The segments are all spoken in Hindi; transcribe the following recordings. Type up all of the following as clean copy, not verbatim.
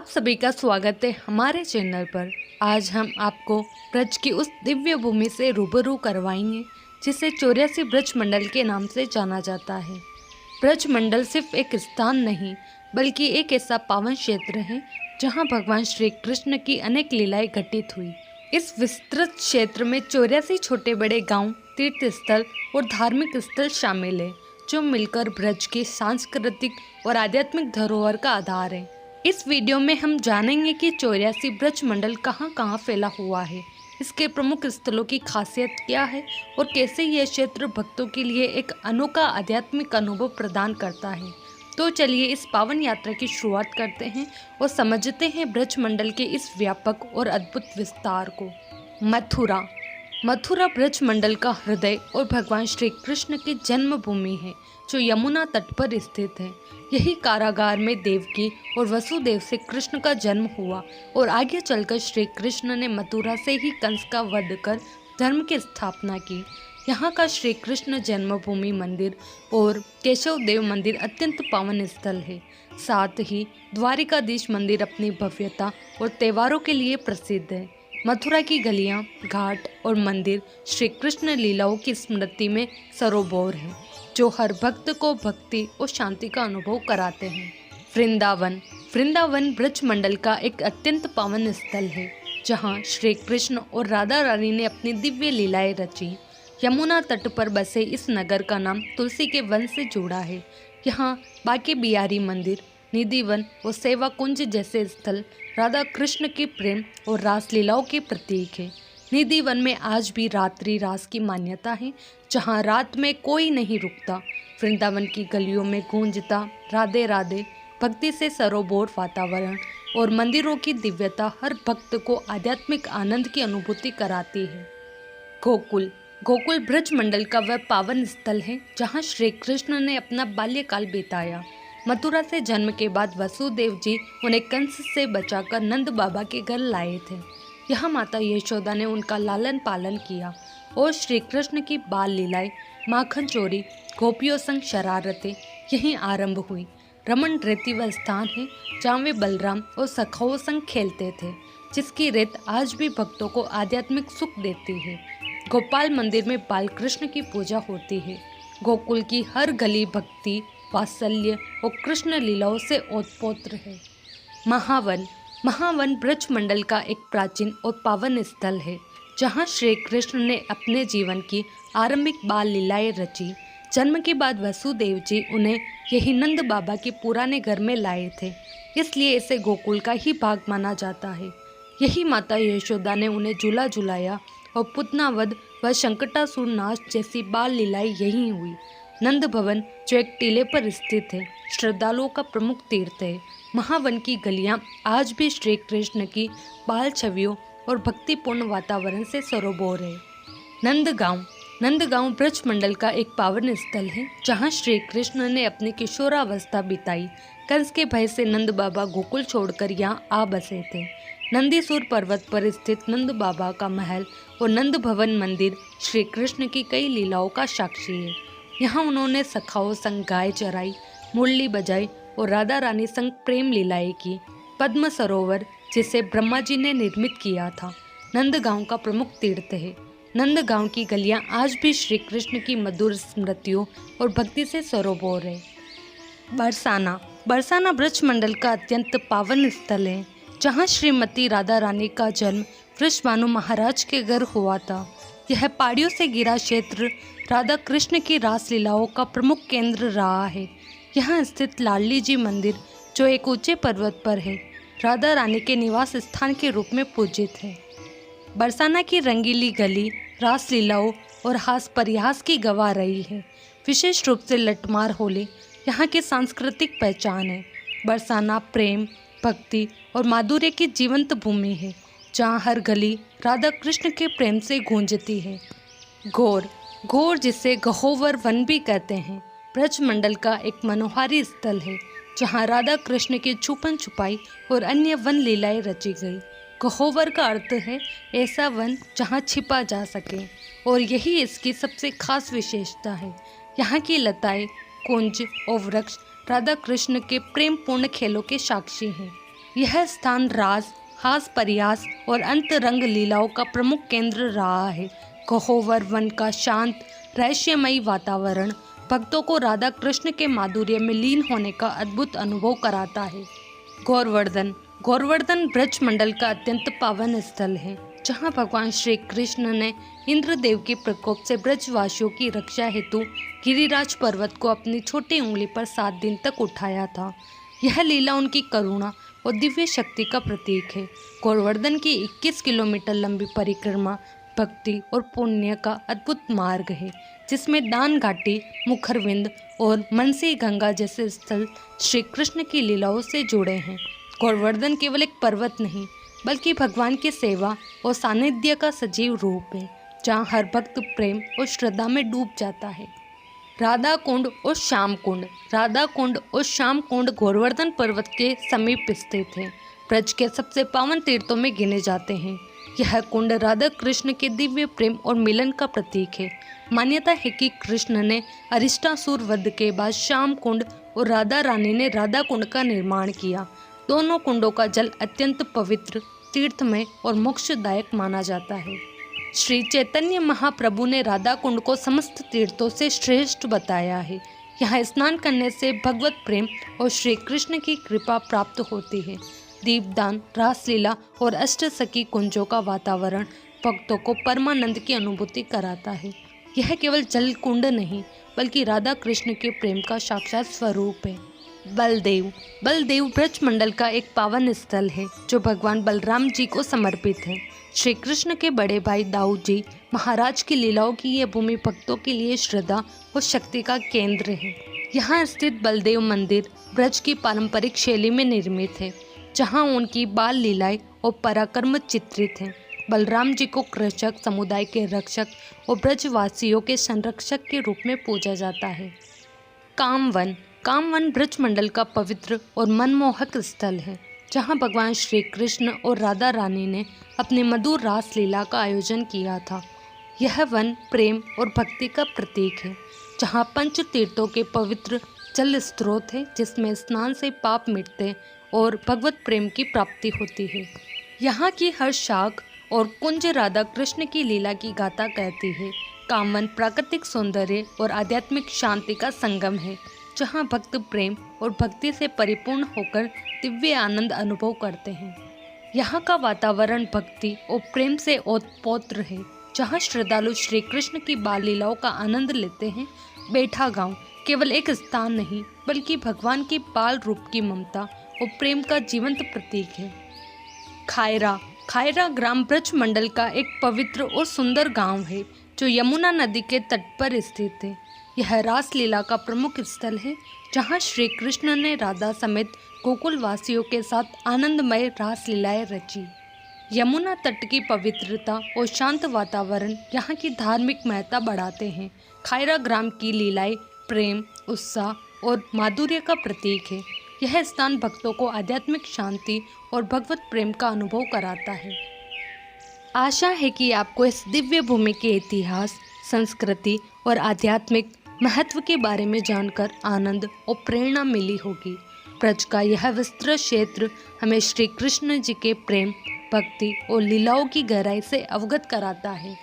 आप सभी का स्वागत है हमारे चैनल पर। आज हम आपको ब्रज की उस दिव्य भूमि से रूबरू करवाएंगे जिसे 84 ब्रज मंडल के नाम से जाना जाता है। ब्रज मंडल सिर्फ एक स्थान नहीं बल्कि एक ऐसा पावन क्षेत्र है जहां भगवान श्री कृष्ण की अनेक लीलाएं घटित हुई। इस विस्तृत क्षेत्र में 84 छोटे बड़े गांव, तीर्थ स्थल और धार्मिक स्थल शामिल है जो मिलकर ब्रज की सांस्कृतिक और आध्यात्मिक धरोहर का आधार है। इस वीडियो में हम जानेंगे कि 84 ब्रज मंडल कहाँ कहाँ फैला हुआ है, इसके प्रमुख स्थलों की खासियत क्या है और कैसे यह क्षेत्र भक्तों के लिए एक अनोखा आध्यात्मिक अनुभव प्रदान करता है। तो चलिए इस पावन यात्रा की शुरुआत करते हैं और समझते हैं ब्रज मंडल के इस व्यापक और अद्भुत विस्तार को। मथुरा ब्रज मंडल का हृदय और भगवान श्री कृष्ण की जन्मभूमि है जो यमुना तट पर स्थित है। यही कारागार में देवकी और वसुदेव से कृष्ण का जन्म हुआ और आगे चलकर श्री कृष्ण ने मथुरा से ही कंस का वध कर धर्म की स्थापना की। यहाँ का श्री कृष्ण जन्मभूमि मंदिर और केशव देव मंदिर अत्यंत पावन स्थल है। साथ ही द्वारिकाधीश मंदिर अपनी भव्यता और त्योहारों के लिए प्रसिद्ध है। मथुरा की गलियाँ, घाट और मंदिर श्री कृष्ण लीलाओं की स्मृति में सरोबोर है जो हर भक्त को भक्ति और शांति का अनुभव कराते हैं। वृंदावन ब्रज मंडल का एक अत्यंत पावन स्थल है जहाँ श्री कृष्ण और राधा रानी ने अपनी दिव्य लीलाएं रची। यमुना तट पर बसे इस नगर का नाम तुलसी के वन से जुड़ा है। यहाँ बांके बिहारी मंदिर, निधिवन और सेवा कुंज जैसे स्थल राधा कृष्ण के प्रेम और रासलीलाओं के प्रतीक है। निधिवन में आज भी रात्रि रास की मान्यता है जहाँ रात में कोई नहीं रुकता। वृंदावन की गलियों में गूंजता राधे राधे भक्ति से सरोबोर वातावरण और मंदिरों की दिव्यता हर भक्त को आध्यात्मिक आनंद की अनुभूति कराती है। गोकुल ब्रज मंडल का वह पावन स्थल है जहाँ श्री कृष्ण ने अपना बाल्यकाल बिताया। मथुरा से जन्म के बाद वसुदेव जी उन्हें कंस से बचाकर नंद बाबा के घर लाए थे। यहाँ माता यशोदा ने उनका लालन पालन किया और श्री कृष्ण की बाल लीलाएं, माखन चोरी, गोपियों संग शरारतें यहीं आरंभ हुई। रमन रेती वह स्थान है जहाँ वे बलराम और सखाओं संग खेलते थे, जिसकी रेत आज भी भक्तों को आध्यात्मिक सुख देती है। गोपाल मंदिर में बाल कृष्ण की पूजा होती है। गोकुल की हर गली भक्ति, वात्सल्य और कृष्ण लीलाओं से ओतप्रोत है। महावन ब्रज मंडल का एक प्राचीन और पावन स्थल है जहाँ श्री कृष्ण ने अपने जीवन की आरंभिक बाल लीलाएं रची। जन्म के बाद वसुदेव जी उन्हें यही नंद बाबा के पुराने घर में लाए थे, इसलिए इसे गोकुल का ही भाग माना जाता है। यही माता यशोदा ने उन्हें झूला झुलाया और पुतनावध व संकटासुर नाश जैसी बाल लीलाएं यहीं हुई। नंद भवन जो एक टीले पर स्थित है, श्रद्धालुओं का प्रमुख तीर्थ है। महावन की गलियां आज भी श्री कृष्ण की बाल छवियों और भक्तिपूर्ण वातावरण से सरोबोर है। नंदगांव ब्रज मंडल का एक पावन स्थल है जहां श्री कृष्ण ने अपनी किशोरावस्था बिताई। कंस के भय से नंद बाबा गोकुल छोड़कर यहां आ बसे थे। नंदीसुर पर्वत पर स्थित नंद बाबा का महल और नंद भवन मंदिर श्री कृष्ण की कई लीलाओं का साक्षी है। यहाँ उन्होंने सखाओं संग गाय चराई, मुरली बजाई और राधा रानी संग प्रेम लीलाएं की। पद्म सरोवर जिसे ब्रह्मा जी ने निर्मित किया था, नंदगांव का प्रमुख तीर्थ है। नंदगांव की गलियां आज भी श्री कृष्ण की मधुर स्मृतियों और भक्ति से सरोबोर है। बरसाना ब्रज मंडल का अत्यंत पावन स्थल है जहाँ श्रीमती राधा रानी का जन्म वृषभानु महाराज के घर हुआ था। यह पहाड़ियों से घिरा क्षेत्र राधा कृष्ण की रासलीलाओं का प्रमुख केंद्र रहा है। यहाँ स्थित लाडली जी मंदिर जो एक ऊंचे पर्वत पर है, राधा रानी के निवास स्थान के रूप में पूजित है। बरसाना की रंगीली गली रासलीलाओं और हास परिहास की गवाह रही है। विशेष रूप से लठमार होली यहाँ की सांस्कृतिक पहचान है। बरसाना प्रेम, भक्ति और माधुर्य की जीवंत भूमि है जहाँ हर गली राधा कृष्ण के प्रेम से गूंजती है। घोर जिसे गहोवर वन भी कहते हैं, ब्रज मंडल का एक मनोहारी स्थल है जहाँ राधा कृष्ण की छुपन छुपाई और अन्य वन लीलाएं रची गई। गहोवर का अर्थ है ऐसा वन जहाँ छिपा जा सके और यही इसकी सबसे खास विशेषता है। यहाँ की लताएं, कुंज और वृक्ष राधा कृष्ण के प्रेम पूर्ण खेलों के साक्षी हैं। यह स्थान रास, हास परिहास और अंतरंग लीलाओं का प्रमुख केंद्र रहा है। कहोवर वन का शांत रहस्यमयी वातावरण भक्तों को राधा कृष्ण के माधुर्य में लीन होने का अद्भुत अनुभव कराता है। गौरवर्धन गौरवर्धन ब्रज मंडल का अत्यंत पावन स्थल है, जहां भगवान श्री कृष्ण ने इंद्रदेव के प्रकोप से ब्रजवासियों की रक्षा हेतु गिरिराज पर्वत को अपनी छोटी उंगली पर 7 दिन तक उठाया था। यह लीला उनकी करुणा और दिव्य शक्ति का प्रतीक है। गौरवर्धन की 21 किलोमीटर लंबी परिक्रमा भक्ति और पुण्य का अद्भुत मार्ग है, जिसमें दान घाटी, मुखरविंद और मनसी गंगा जैसे स्थल श्री कृष्ण की लीलाओं से जुड़े हैं। गौरवर्धन केवल एक पर्वत नहीं, बल्कि भगवान की सेवा और सानिध्य का सजीव रूप है, जहाँ हर भक्त प्रेम और श्रद्धा में डूब जाता है। राधा कुंड और श्याम कुंड राधा कुंड और श्याम कुंड गौरवर्धन पर्वत के समीप स्थित है। ब्रज के सबसे पावन तीर्थों में गिने जाते हैं। यह कुंड राधा कृष्ण के दिव्य प्रेम और मिलन का प्रतीक है। मान्यता है कि कृष्ण ने अरिष्टासुर वध के बाद श्याम कुंड और राधा रानी ने राधा कुंड का निर्माण किया। दोनों कुंडों का जल अत्यंत पवित्र, तीर्थमय और मोक्षदायक माना जाता है। श्री चैतन्य महाप्रभु ने राधा कुंड को समस्त तीर्थों से श्रेष्ठ बताया है। यहाँ स्नान करने से भगवत प्रेम और श्री कृष्ण की कृपा प्राप्त होती है। दीपदान, रासलीला और अष्टसखी कुंजों का वातावरण भक्तों को परमानंद की अनुभूति कराता है। यह केवल जल कुंड नहीं, बल्कि राधा कृष्ण के प्रेम का साक्षात स्वरूप है। बलदेव ब्रज मंडल का एक पावन स्थल है, जो भगवान बलराम जी को समर्पित है। श्री कृष्ण के बड़े भाई दाऊद जी महाराज की लीलाओं की यह भूमि भक्तों के लिए श्रद्धा और शक्ति का केंद्र है। यहाँ स्थित बलदेव मंदिर ब्रज की पारंपरिक शैली में निर्मित है, जहाँ उनकी बाल लीलाएं और पराक्रम चित्रित हैं। बलराम जी को कृषक समुदाय के रक्षक और ब्रजवासियों के संरक्षक के रूप में पूजा जाता है। कामवन ब्रज मंडल का पवित्र और मनमोहक स्थल है, जहाँ भगवान श्री कृष्ण और राधा रानी ने अपनी मधुर रास लीला का आयोजन किया था। यह वन प्रेम और भक्ति का प्रतीक है, जहाँ पंच तीर्थों के पवित्र जल स्रोत है, जिसमें स्नान से पाप मिटते और भगवत प्रेम की प्राप्ति होती है। यहाँ की हर शाख और कुंज राधा कृष्ण की लीला की गाथा कहती है। कामवन प्राकृतिक सौंदर्य और आध्यात्मिक शांति का संगम है, जहाँ भक्त प्रेम और भक्ति से परिपूर्ण होकर दिव्य आनंद अनुभव करते हैं। यहाँ का वातावरण भक्ति और प्रेम से ओतप्रोत है, जहाँ श्रद्धालु श्री कृष्ण की बाल लीलाओं का आनंद लेते हैं। बैठा गांव केवल एक स्थान नहीं, बल्कि भगवान की बाल रूप की ममता और प्रेम का जीवंत प्रतीक है। खायरा ग्राम ब्रज मंडल का एक पवित्र और सुंदर गांव है, जो यमुना नदी के तट पर स्थित है। यह रास लीला का प्रमुख स्थल है, जहाँ श्री कृष्ण ने राधा समेत गोकुल वासियों के साथ आनंदमय रास लीलाएं रची। यमुना तट की पवित्रता और शांत वातावरण यहाँ की धार्मिक महत्ता बढ़ाते हैं। खायरा ग्राम की लीलाएं प्रेम, उत्साह और माधुर्य का प्रतीक है। यह स्थान भक्तों को आध्यात्मिक शांति और भगवत प्रेम का अनुभव कराता है। आशा है कि आपको इस दिव्य भूमि के इतिहास, संस्कृति और आध्यात्मिक महत्व के बारे में जानकर आनंद और प्रेरणा मिली होगी। ब्रज का यह विस्तृत क्षेत्र हमें श्री कृष्ण जी के प्रेम, भक्ति और लीलाओं की गहराई से अवगत कराता है।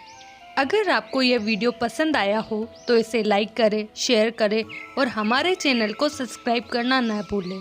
अगर आपको यह वीडियो पसंद आया हो तो इसे लाइक करें, शेयर करें और हमारे चैनल को सब्सक्राइब करना न भूलें।